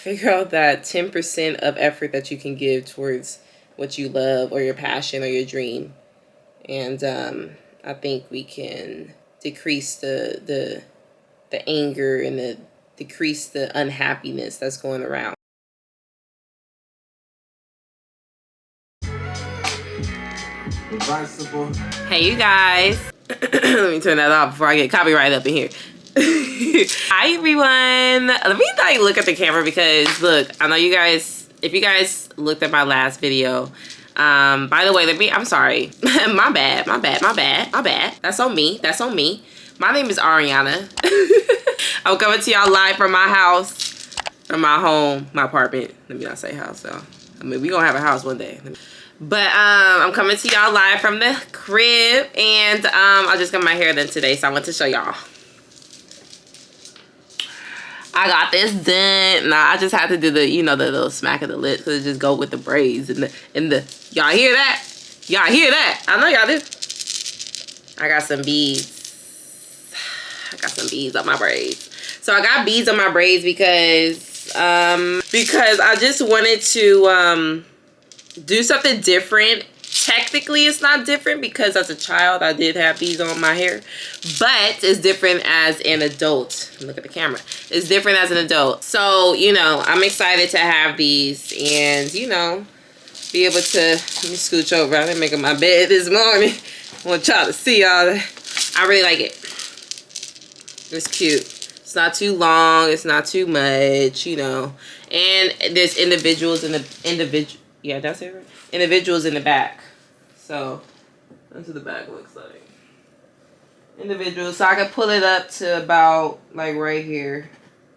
figure out that 10% of effort that you can give towards what you love or your passion or your dream. And I think we can decrease the anger and decrease the unhappiness that's going around. Hey, you guys. Let me turn that off before I get copyright up in here. Hi, everyone. Let me look at the camera because, look, I know you guys, if you guys looked at my last video, by the way, I'm sorry. my bad. That's on me. My name is Ariana. I'm coming to y'all live from my house, from my home, my apartment. Let me not say house, though. I mean, we gonna have a house one day. But I'm coming to y'all live from the crib, and I just got my hair done today, so I want to show y'all. I got this done. Nah, I just had to do the, you know, the little smack of the lips, because it just go with the braids and the y'all hear that? Y'all hear that? I know y'all do. I got some beads. I got some beads on my braids. So I got beads on my braids because I just wanted to do something different. Technically, it's not different because as a child, I did have beads on my hair. But it's different as an adult. Look at the camera. It's different as an adult. So, you know, I'm excited to have these and, you know, be able to, let me scooch over. I've been making my bed this morning. I want y'all to see all that. I really like it. It's cute. It's not too long. It's not too much, you know. And there's individuals in the, yeah, that's it, right? Individuals in the back. So that's what the back looks like. Individuals. So I can pull it up to about like right here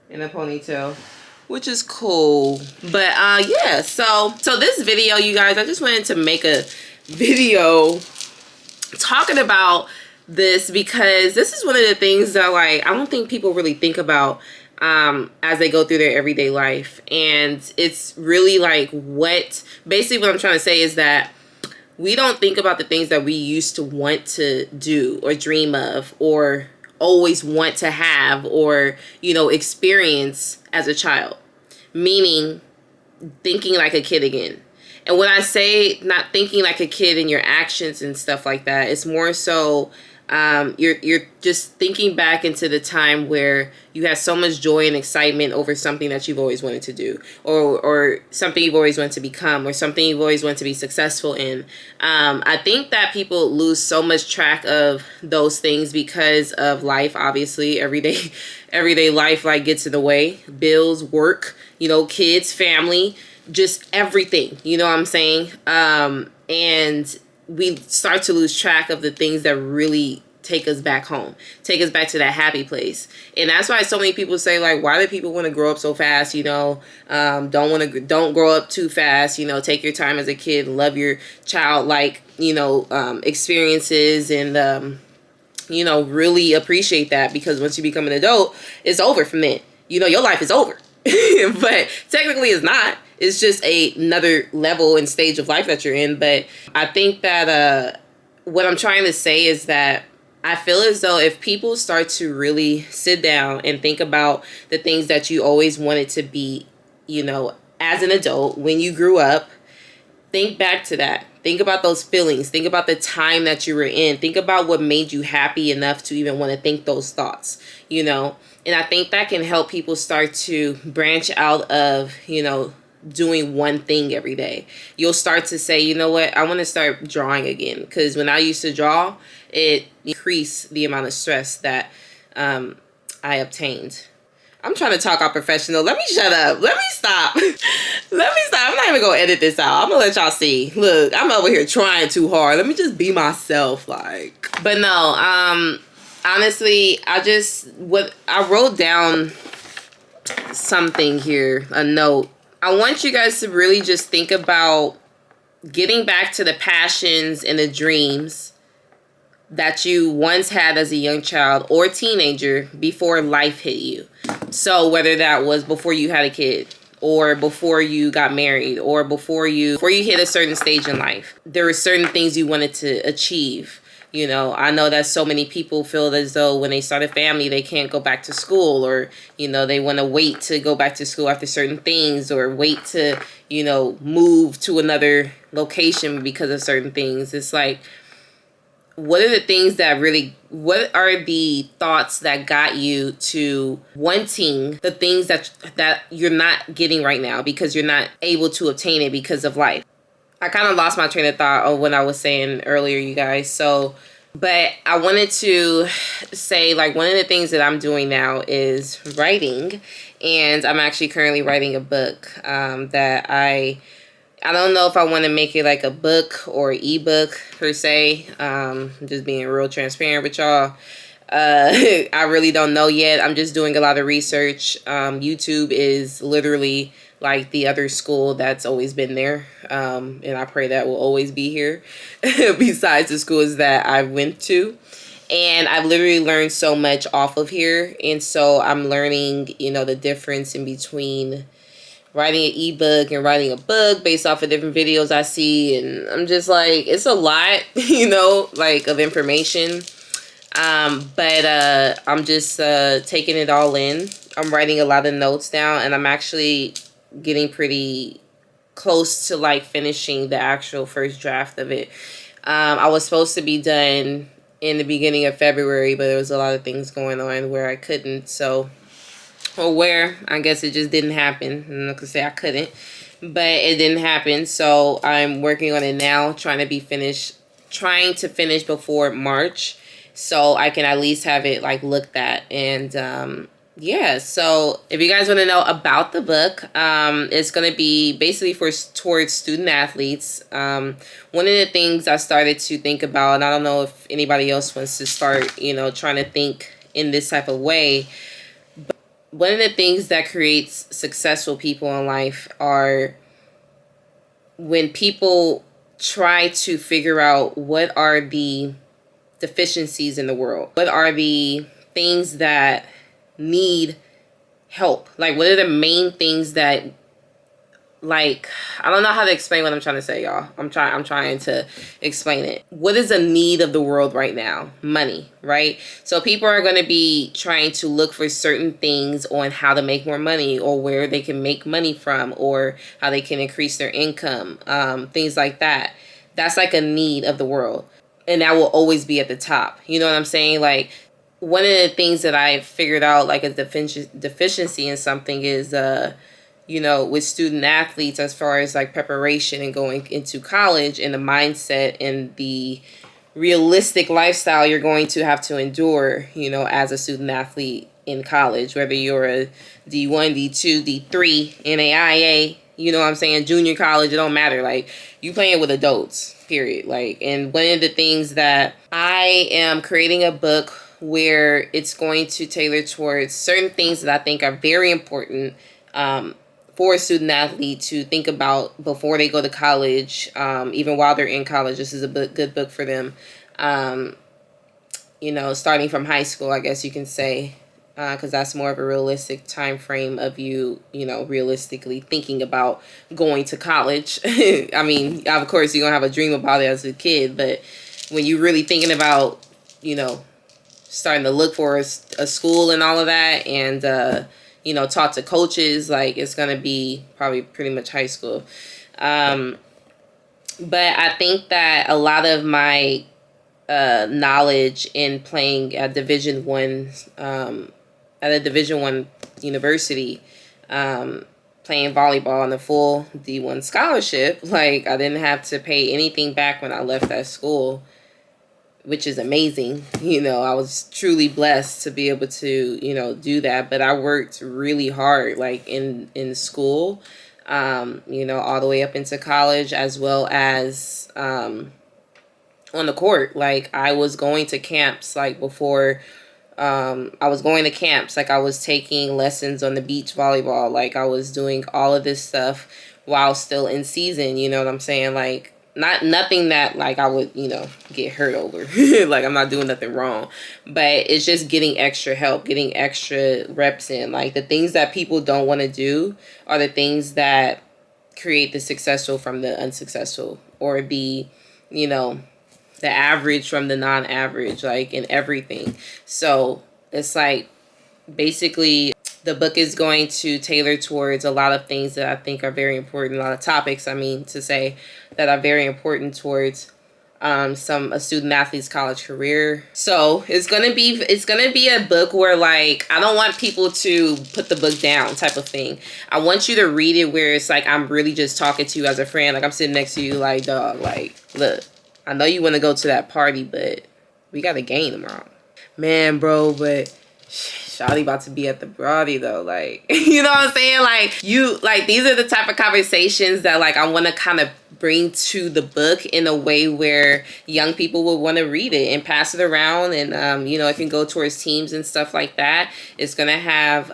in a ponytail, which is cool. But yeah, so this video, you guys, I just wanted to make a video talking about this because this is one of the things that, like, I don't think people really think about as they go through their everyday life. And it's really like basically what I'm trying to say is that we don't think about the things that we used to want to do or dream of or always want to have or, you know, experience as a child. Meaning thinking like a kid again. And when I say not thinking like a kid in your actions and stuff like that, it's more so you're just thinking back into the time where you had so much joy and excitement over something that you've always wanted to do or something you've always wanted to become or something you've always wanted to be successful in. I think that people lose so much track of those things because of life. Obviously, everyday life like gets in the way. Bills, work, you know, kids, family, just everything, you know what I'm saying? And we start to lose track of the things that really take us back home, take us back to that happy place. And that's why so many people say, like, why do people want to grow up so fast? You know, don't grow up too fast. You know, take your time as a kid, love your childlike, you know, experiences, and you know, really appreciate that, because once you become an adult, it's over from then. You know, your life is over. But technically it's not. It's just another level and stage of life that you're in. But I think that what I'm trying to say is that I feel as though if people start to really sit down and think about the things that you always wanted to be, you know, as an adult, when you grew up, think back to that. Think about those feelings. Think about the time that you were in. Think about what made you happy enough to even want to think those thoughts, you know. And I think that can help people start to branch out of, you know, doing one thing every day. You'll start to say, you know what, I want to start drawing again. Because when I used to draw, it increased the amount of stress that I obtained. I'm trying to talk all professional. Let me shut up. Let me stop. I'm not even going to edit this out. I'm going to let y'all see. Look, I'm over here trying too hard. Let me just be myself. But no, honestly, I wrote down something here, a note. I want you guys to really just think about getting back to the passions and the dreams that you once had as a young child or teenager before life hit you. So whether that was before you had a kid, or before you got married, or before you hit a certain stage in life, there were certain things you wanted to achieve. You know, I know that so many people feel as though when they start a family, they can't go back to school, or, you know, they want to wait to go back to school after certain things, or wait to, you know, move to another location because of certain things. It's like, what are the things that really, what are the thoughts that got you to wanting the things that you're not getting right now because you're not able to obtain it because of life? I kind of lost my train of thought of what I was saying earlier, you guys. So, but I wanted to say, like, one of the things that I'm doing now is writing. And I'm actually currently writing a book that I don't know if I want to make it like a book or ebook per se. Just being real transparent with y'all. I really don't know yet. I'm just doing a lot of research. YouTube is literally like the other school that's always been there. And I pray that will always be here besides the schools that I went to. And I've literally learned so much off of here. And so I'm learning, you know, the difference in between writing an ebook and writing a book based off of different videos I see. And I'm just like, it's a lot, you know, like, of information. But I'm just taking it all in. I'm writing a lot of notes down, and I'm actually getting pretty close to like finishing the actual first draft of it. I was supposed to be done in the beginning of February, but there was a lot of things going on where I couldn't. So, or where, I guess it just didn't happen. I'm not gonna say I couldn't, but it didn't happen. So I'm working on it now, trying to finish before March, so I can at least have it like looked at. And yeah, so if you guys want to know about the book, it's going to be basically towards student athletes. One of the things I started to think about, and I don't know if anybody else wants to start, you know, trying to think in this type of way, but one of the things that creates successful people in life are when people try to figure out what are the deficiencies in the world, what are the things that need help, like what are the main things that, like, I don't know how to explain what I'm trying to say, y'all. I'm trying to explain it. What is a need of the world right now? Money, right? So people are going to be trying to look for certain things on how to make more money, or where they can make money from, or how they can increase their income, things like that. That's like a need of the world, and that will always be at the top. You know what I'm saying? Like, one of the things that I figured out, like a deficiency in something is, you know, with student athletes, as far as like preparation and going into college, and the mindset and the realistic lifestyle you're going to have to endure, you know, as a student athlete in college, whether you're a D1, D2, D3, NAIA, you know what I'm saying, junior college, it don't matter. Like, you playing with adults, period. Like, and one of the things that I am creating a book where it's going to tailor towards certain things that I think are very important for a student athlete to think about before they go to college, even while they're in college. This is a good book for them, you know, starting from high school, I guess you can say, because that's more of a realistic time frame of you know, realistically thinking about going to college. I mean, of course, you're going to have a dream about it as a kid, but when you're really thinking about, you know, starting to look for a school and all of that, and you know, talk to coaches, like, it's gonna be probably pretty much high school. But I think that a lot of my knowledge in playing at Division One, at a Division One university, playing volleyball on a full D1 scholarship, like, I didn't have to pay anything back when I left that school, which is amazing. You know, I was truly blessed to be able to, you know, do that. But I worked really hard, like, in school, you know, all the way up into college, as well as on the court. Like, I was going to camps, like, before I was going to camps. Like, I was taking lessons on the beach volleyball. Like, I was doing all of this stuff while still in season, you know what I'm saying? Like, nothing that, like, I would, you know, get hurt over. Like, I'm not doing nothing wrong. But it's just getting extra help, getting extra reps in. Like, the things that people don't want to do are the things that create the successful from the unsuccessful, or the, you know, the average from the non-average, like in everything. So it's like basically the book is going to tailor towards a lot of things that I think are very important, a lot of topics, I mean to say, that are very important towards a student athlete's college career. So it's gonna be a book where, like, I don't want people to put the book down type of thing. I want you to read it where it's like I'm really just talking to you as a friend. Like, I'm sitting next to you, like, dog, like, look, I know you want to go to that party, but we got a game tomorrow. Man, bro, but Shawty about to be at the Brody though, like, you know what I'm saying? Like, these are the type of conversations that, like, I want to kind of bring to the book in a way where young people will want to read it and pass it around, and you know, it can go towards teams and stuff like that. It's gonna have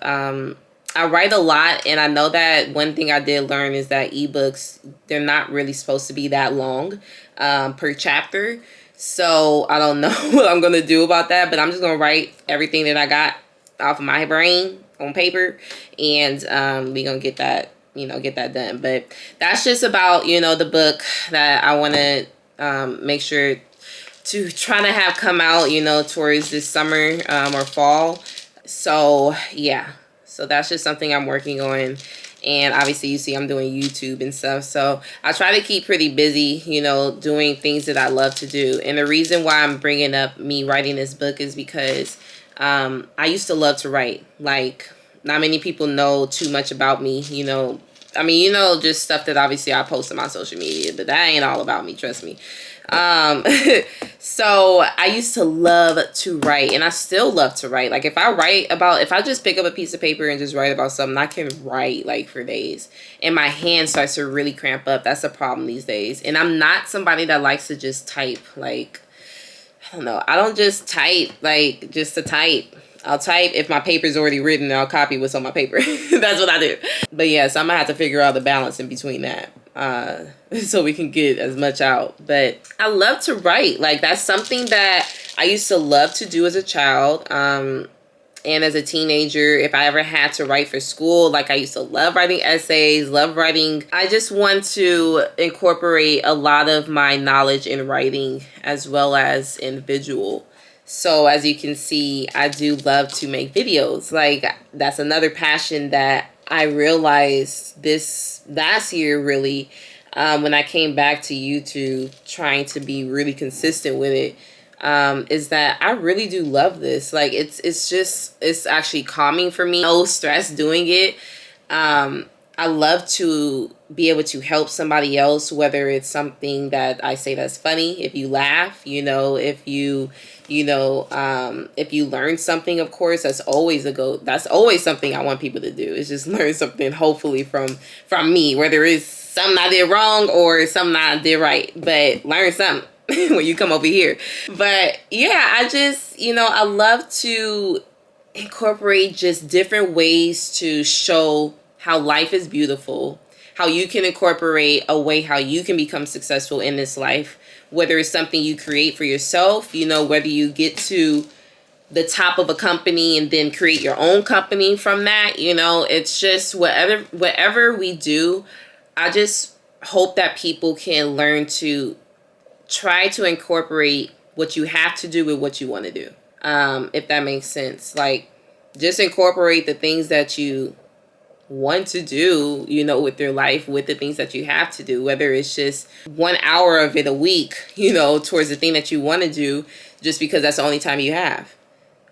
I write a lot, and I know that one thing I did learn is that ebooks, they're not really supposed to be that long per chapter. So I don't know what I'm going to do about that, but I'm just going to write everything that I got off of my brain on paper, and we're going to get that, you know, get that done. But that's just about, you know, the book that I want to make sure to try to have come out, you know, towards this summer or fall. So yeah, so that's just something I'm working on. And obviously you see I'm doing YouTube and stuff. So I try to keep pretty busy, you know, doing things that I love to do. And the reason why I'm bringing up me writing this book is because I used to love to write. Like, not many people know too much about me, you know. I mean, you know, just stuff that obviously I post on my social media, but that ain't all about me, trust me. So I used to love to write, and I still love to write. Like, if I just pick up a piece of paper and just write about something, I can write like for days, and my hand starts to really cramp up. That's a problem these days. And I'm not somebody that likes to just type. Like, I don't know, I don't just type like just to type. I'll type if my paper's already written, and I'll copy what's on my paper. That's what I do. But yeah, so I'm gonna have to figure out the balance in between that, so we can get as much out. But I love to write. Like, that's something that I used to love to do as a child. And as a teenager, if I ever had to write for school, like, I used to love writing essays, love writing. I just want to incorporate a lot of my knowledge in writing as well as in visual. So as you can see, I do love to make videos. Like, that's another passion that I realized this last year, really, when I came back to YouTube, trying to be really consistent with it, is that I really do love this. Like, it's actually calming for me. No stress doing it. I love to be able to help somebody else, whether it's something that I say that's funny, if you laugh, you know, if you learn something, of course, that's always something I want people to do, is just learn something, hopefully from me, whether it's something I did wrong or something I did right, but learn something when you come over here. But yeah, I just, you know, I love to incorporate just different ways to show how life is beautiful, how you can incorporate a way how you can become successful in this life, whether it's something you create for yourself, you know, whether you get to the top of a company and then create your own company from that, you know, it's just whatever we do, I just hope that people can learn to try to incorporate what you have to do with what you want to do. If that makes sense. Like, just incorporate the things that you want to do, you know, with your life, with the things that you have to do, whether it's just 1 hour of it a week, you know, towards the thing that you want to do, just because that's the only time you have.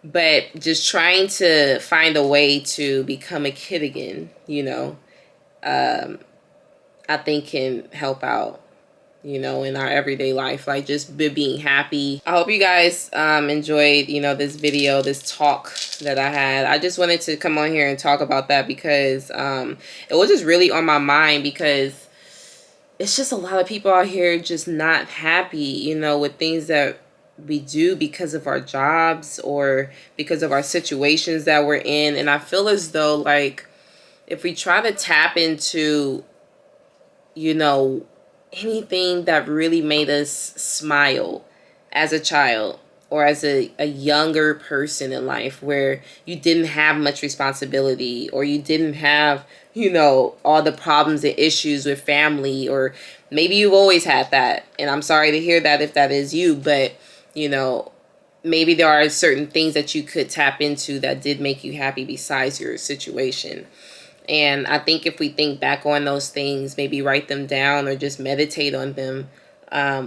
But just trying to find a way to become a kid again, you know, I think can help out, you know, in our everyday life, like just being happy. I hope you guys enjoyed, you know, this video, this talk that I had. I just wanted to come on here and talk about that because it was just really on my mind, because it's just a lot of people out here just not happy, you know, with things that we do because of our jobs or because of our situations that we're in. And I feel as though, like, if we try to tap into, you know, anything that really made us smile as a child, or as a younger person in life where you didn't have much responsibility, or you didn't have, you know, all the problems and issues with family, or maybe you've always had that. And I'm sorry to hear that if that is you, but, you know, maybe there are certain things that you could tap into that did make you happy besides your situation. And I think if we think back on those things, maybe write them down or just meditate on them,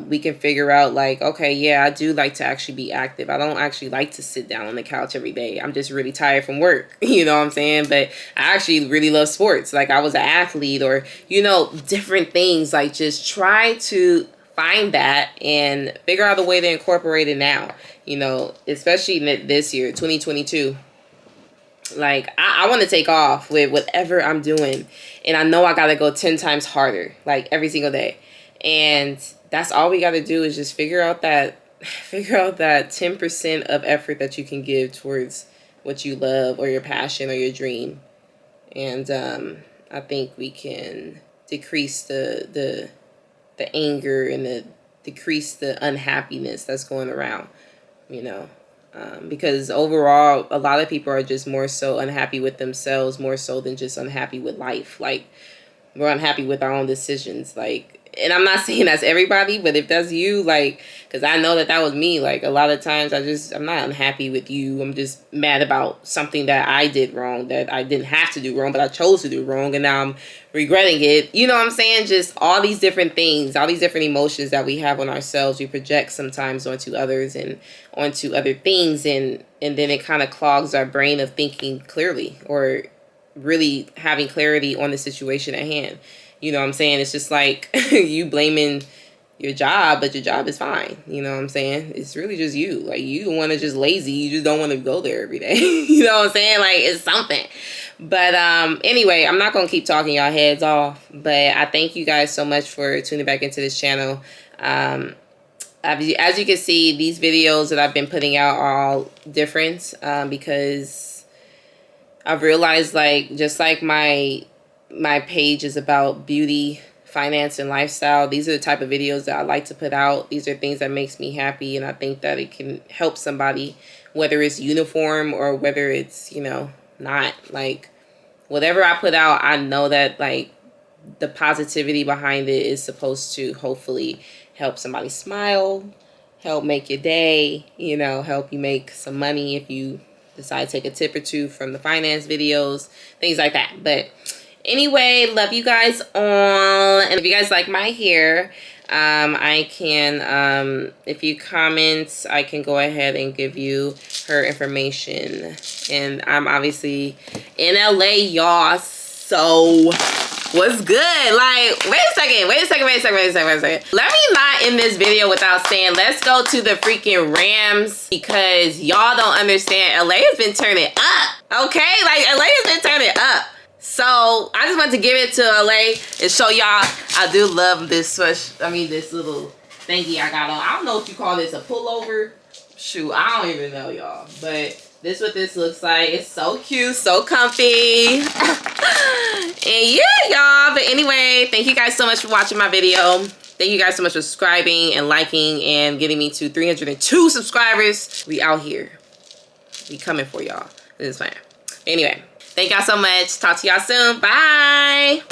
we can figure out like, okay, yeah, I do like to actually be active. I don't actually like to sit down on the couch every day. I'm just really tired from work. You know what I'm saying? But I actually really love sports. Like I was an athlete, or, you know, different things. Like just try to find that and figure out a way to incorporate it now, you know, especially this year, 2022. Like I want to take off with whatever I'm doing, and I know I got to go 10 times harder, like every single day. And that's all we got to do is just figure out that 10% of effort that you can give towards what you love or your passion or your dream. And I think we can decrease the anger and decrease the unhappiness that's going around, you know. Because overall, a lot of people are just more so unhappy with themselves, more so than just unhappy with life. Like, we're unhappy with our own decisions. Like, and I'm not saying that's everybody, but if that's you, like, because I know that was me. Like, a lot of times I'm not unhappy with you. I'm just mad about something that I did wrong, that I didn't have to do wrong, but I chose to do wrong, and now I'm regretting it. You know what I'm saying? Just all these different things, all these different emotions that we have on ourselves, we project sometimes onto others and onto other things, and then it kind of clogs our brain of thinking clearly or really having clarity on the situation at hand. You know what I'm saying? It's just like you blaming your job, but your job is fine. You know what I'm saying? It's really just you. Like, you don't want to just lazy. You just don't want to go there every day. You know what I'm saying? Like, it's something. But anyway, I'm not going to keep talking y'all heads off. But I thank you guys so much for tuning back into this channel. As you can see, these videos that I've been putting out are all different because I've realized, like, just like my page is about beauty, finance, and lifestyle, these are the type of videos that I like to put out. These are things that makes me happy, and I think that it can help somebody, whether it's uniform or whether it's, you know, not. Like, whatever I put out, I know that, like, the positivity behind it is supposed to hopefully help somebody smile, help make your day, you know, help you make some money if you decide to take a tip or two from the finance videos, things like that. But anyway, love you guys all. And if you guys like my hair, I can, if you comment, I can go ahead and give you her information. And I'm obviously in LA, y'all. So what's good? Like, wait a second. Let me not end this video without saying, let's go to the freaking Rams, because y'all don't understand. LA has been turning up. Okay? Like, LA has been turning up. So I just wanted to give it to LA and show y'all I do love this this little thingy I got on. I don't know if you call this a pullover. Shoot, I don't even know, y'all. But this is what this looks like. It's so cute, so comfy. And yeah, y'all. But anyway, thank you guys so much for watching my video. Thank you guys so much for subscribing and liking and getting me to 302 subscribers. We out here. We coming for y'all. This is fine. Anyway. Thank y'all so much. Talk to y'all soon. Bye.